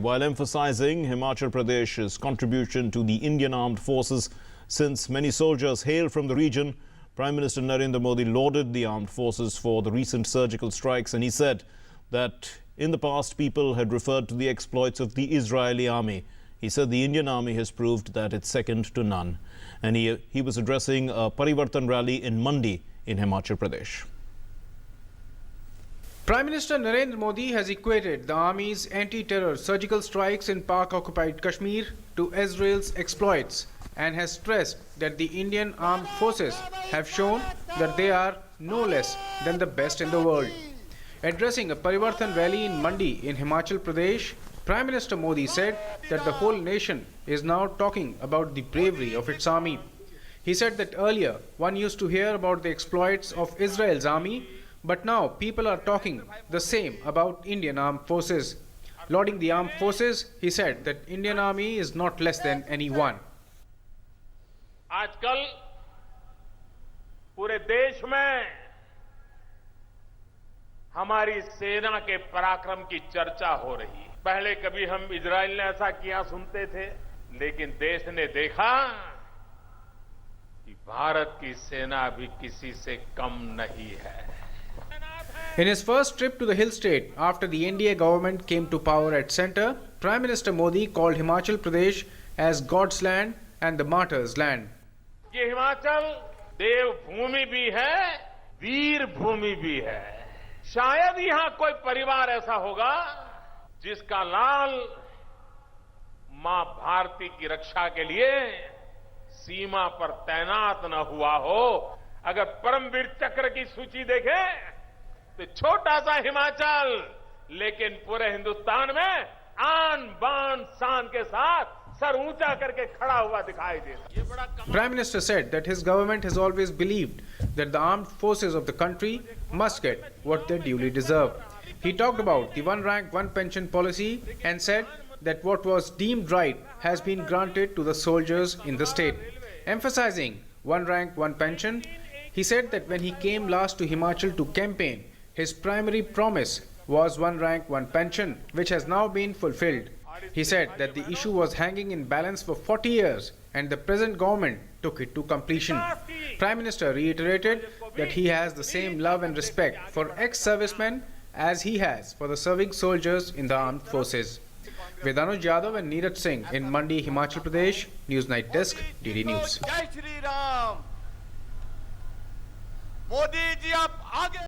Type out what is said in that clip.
While emphasizing Himachal Pradesh's contribution to the Indian armed forces, since many soldiers hail from the region, Prime Minister Narendra Modi lauded the armed forces for the recent surgical strikes, and he said that in the past people had referred to the exploits of the Israeli army. He said the Indian army has proved that it's second to none. And he was addressing a Parivartan rally in Mandi in Himachal Pradesh. Prime Minister Narendra Modi has equated the army's anti-terror surgical strikes in Pak-occupied Kashmir to Israel's exploits and has stressed that the Indian armed forces have shown that they are no less than the best in the world. Addressing a Parivartan rally in Mandi in Himachal Pradesh, Prime Minister Modi said that the whole nation is now talking about the bravery of its army. He said that earlier one used to hear about the exploits of Israel's army, but now people are talking the same about Indian armed forces. Lauding the armed forces, he said that Indian army is not less than anyone. आजकल पूरे देश में हमारी सेना के पराक्रम की चर्चा हो रही है। पहले कभी हम इजराइल ने ऐसा किया सुनते थे, लेकिन देश ने देखा कि भारत की सेना भी किसी से कम नहीं है। In his first trip to the hill state after the NDA government came to power at centre, Prime Minister Modi called Himachal Pradesh as God's land and the martyrs' land. ये हिमाचल देव भूमि भी है, वीर भूमि भी है। शायद यहां कोई परिवार ऐसा होगा जिसका लाल मां भारती की रक्षा के लिए सीमा पर तैनात न हुआ हो। अगर परमवीर चक्र की सूची देखें तो छोटा सा हिमाचल, लेकिन पूरे हिंदुस्तान में आन बान शान के साथ सर ऊंचा करके खड़ा हुआ दिखाई देता। Prime Minister said that his government has always believed that the armed forces of the country must get what they duly deserve. He talked about the one rank, one pension policy and said that what was deemed right has been granted to the soldiers in the state. Emphasizing one rank, one pension, he said that when he came last to Himachal to campaign, his primary promise was one rank, one pension, which has now been fulfilled. He said that the issue was hanging in balance for 40 years and the present government took it to completion. Prime Minister reiterated that he has the same love and respect for ex-servicemen as he has for the serving soldiers in the armed forces. Vedanuj Yadav and Neeraj Singh in Mandi, Himachal Pradesh. News Night Desk, DD News. जय श्री राम। मोदी जी आप आगे